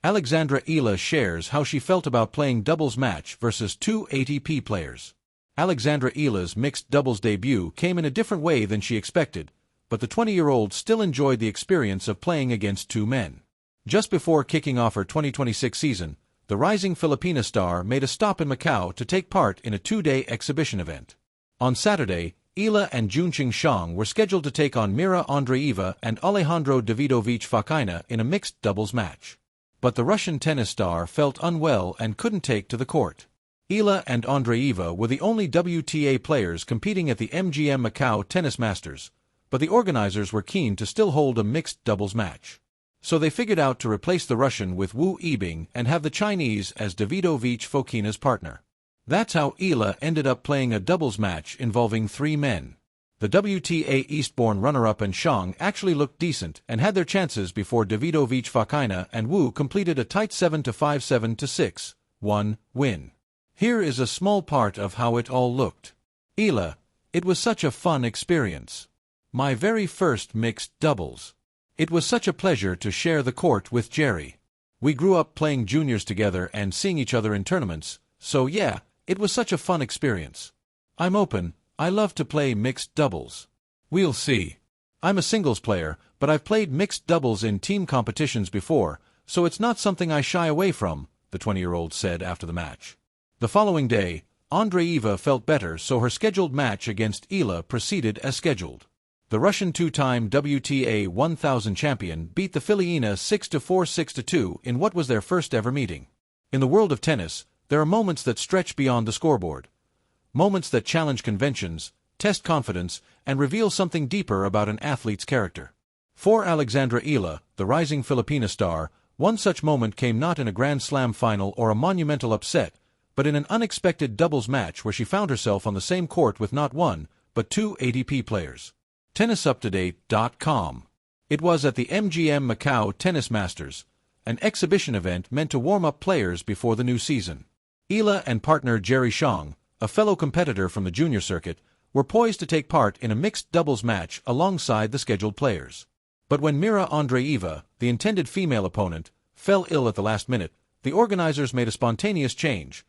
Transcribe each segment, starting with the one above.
Alexandra Eala shares how she felt about playing doubles match versus two ATP players. Alexandra Eala's mixed doubles debut came in a different way than she expected, but the 20-year-old still enjoyed the experience of playing against two men. Just before kicking off her 2026 season, the rising Filipina star made a stop in Macau to take part in a two-day exhibition event. On Saturday, Eala and Juncheng Shang were scheduled to take on Mirra Andreeva and Alejandro Davidovich Fokina in a mixed doubles match. But the Russian tennis star felt unwell and couldn't take to the court. Eala and Andreeva were the only WTA players competing at the MGM Macau Tennis Masters, but the organizers were keen to still hold a mixed doubles match. So they figured out to replace the Russian with Wu Yibing and have the Chinese as Davidovich Fokina's partner. That's how Eala ended up playing a doubles match involving three men. The WTA Eastbourne runner-up and Shang actually looked decent and had their chances before Davidovich Fokina and Wu completed a tight 7-5, 7-6-1 win. Here is a small part of how it all looked. Eala, it was such a fun experience. My very first mixed doubles. It was such a pleasure to share the court with Jerry. We grew up playing juniors together and seeing each other in tournaments, so yeah, it was such a fun experience. I'm open, I love to play mixed doubles. We'll see. I'm a singles player, but I've played mixed doubles in team competitions before, so it's not something I shy away from, the 20-year-old said after the match. The following day, Andreeva felt better, so her scheduled match against Eala proceeded as scheduled. The Russian two-time WTA 1000 champion beat the Filipina 6-4, 6-2 in what was their first-ever meeting. In the world of tennis, there are moments that stretch beyond the scoreboard. Moments that challenge conventions, test confidence, and reveal something deeper about an athlete's character. For Alexandra Eala, the rising Filipina star, one such moment came not in a Grand Slam final or a monumental upset, but in an unexpected doubles match where she found herself on the same court with not one, but two ATP players. TennisUpToDate.com. It was at the MGM Macau Tennis Masters, an exhibition event meant to warm up players before the new season. Eala and partner Jerry Shang, a fellow competitor from the junior circuit, were poised to take part in a mixed doubles match alongside the scheduled players. But when Mirra Andreeva, the intended female opponent, fell ill at the last minute, the organizers made a spontaneous change.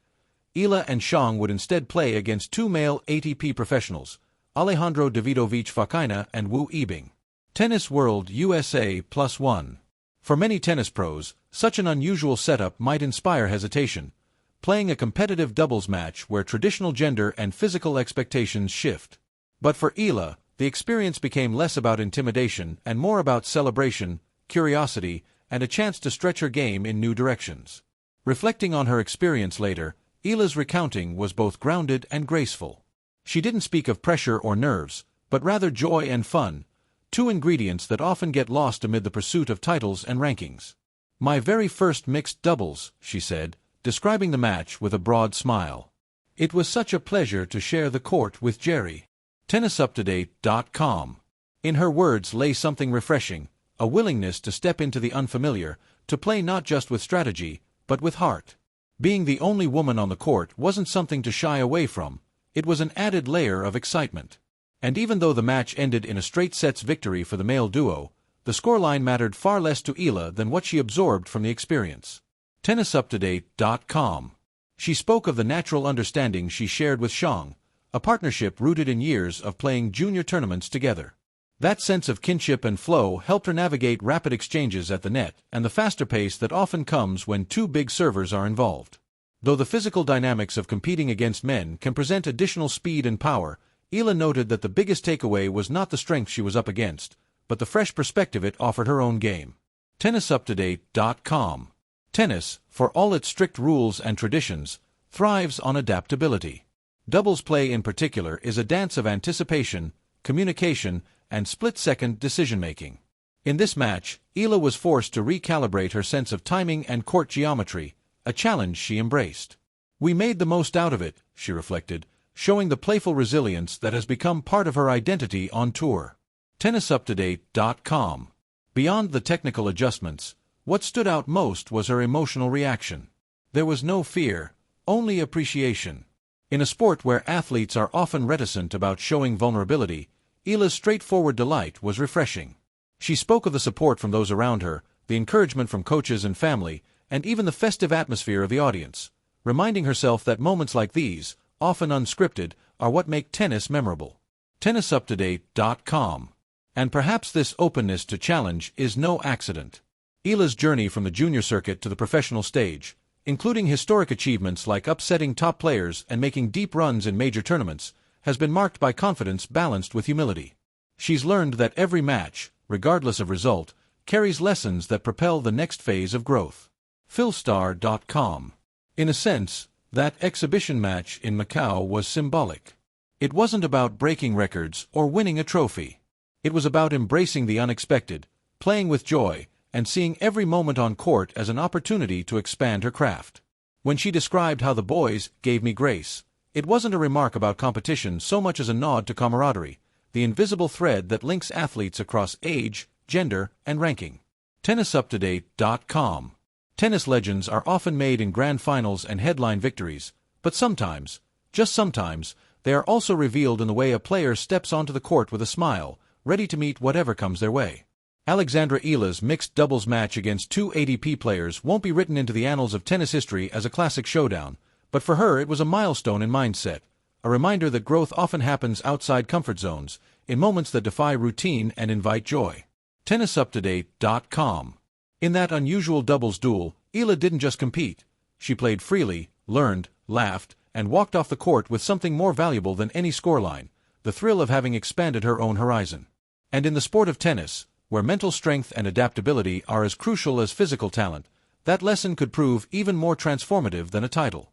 Eala and Shang would instead play against two male ATP professionals, Alejandro Davidovich Fokina and Wu Yibing. Tennis World USA +1. For many tennis pros, such an unusual setup might inspire hesitation, playing a competitive doubles match where traditional gender and physical expectations shift. But for Eala, the experience became less about intimidation and more about celebration, curiosity, and a chance to stretch her game in new directions. Reflecting on her experience later, Eala's recounting was both grounded and graceful. She didn't speak of pressure or nerves, but rather joy and fun, two ingredients that often get lost amid the pursuit of titles and rankings. My very first mixed doubles, she said, describing the match with a broad smile. It was such a pleasure to share the court with Jerry. TennisUpToDate.com. In her words lay something refreshing, a willingness to step into the unfamiliar, to play not just with strategy, but with heart. Being the only woman on the court wasn't something to shy away from. It was an added layer of excitement. And even though the match ended in a straight sets victory for the male duo, the scoreline mattered far less to Eala than what she absorbed from the experience. TennisUpToDate.com. She spoke of the natural understanding she shared with Shang, a partnership rooted in years of playing junior tournaments together. That sense of kinship and flow helped her navigate rapid exchanges at the net and the faster pace that often comes when two big servers are involved. Though the physical dynamics of competing against men can present additional speed and power, Eala noted that the biggest takeaway was not the strength she was up against, but the fresh perspective it offered her own game. TennisUpToDate.com. Tennis, for all its strict rules and traditions, thrives on adaptability. Doubles play in particular is a dance of anticipation, communication, and split-second decision-making. In this match, Eala was forced to recalibrate her sense of timing and court geometry, a challenge she embraced. We made the most out of it, she reflected, showing the playful resilience that has become part of her identity on tour. TennisUpToDate.com. Beyond the technical adjustments, what stood out most was her emotional reaction. There was no fear, only appreciation. In a sport where athletes are often reticent about showing vulnerability, Eala's straightforward delight was refreshing. She spoke of the support from those around her, the encouragement from coaches and family, and even the festive atmosphere of the audience, reminding herself that moments like these, often unscripted, are what make tennis memorable. TennisUpToDate.com. And perhaps this openness to challenge is no accident. Eala's journey from the junior circuit to the professional stage, including historic achievements like upsetting top players and making deep runs in major tournaments, has been marked by confidence balanced with humility. She's learned that every match, regardless of result, carries lessons that propel the next phase of growth. Philstar.com. In a sense, that exhibition match in Macau was symbolic. It wasn't about breaking records or winning a trophy. It was about embracing the unexpected, playing with joy, and seeing every moment on court as an opportunity to expand her craft. When she described how the boys gave me grace, it wasn't a remark about competition so much as a nod to camaraderie, the invisible thread that links athletes across age, gender, and ranking. TennisUpToDate.com. Tennis legends are often made in grand finals and headline victories, but sometimes, just sometimes, they are also revealed in the way a player steps onto the court with a smile, ready to meet whatever comes their way. Alexandra Eala's mixed doubles match against two ATP players won't be written into the annals of tennis history as a classic showdown, but for her it was a milestone in mindset, a reminder that growth often happens outside comfort zones, in moments that defy routine and invite joy. TennisUpToDate.com. In that unusual doubles duel, Eala didn't just compete. She played freely, learned, laughed, and walked off the court with something more valuable than any scoreline, the thrill of having expanded her own horizon. And in the sport of tennis, where mental strength and adaptability are as crucial as physical talent, that lesson could prove even more transformative than a title.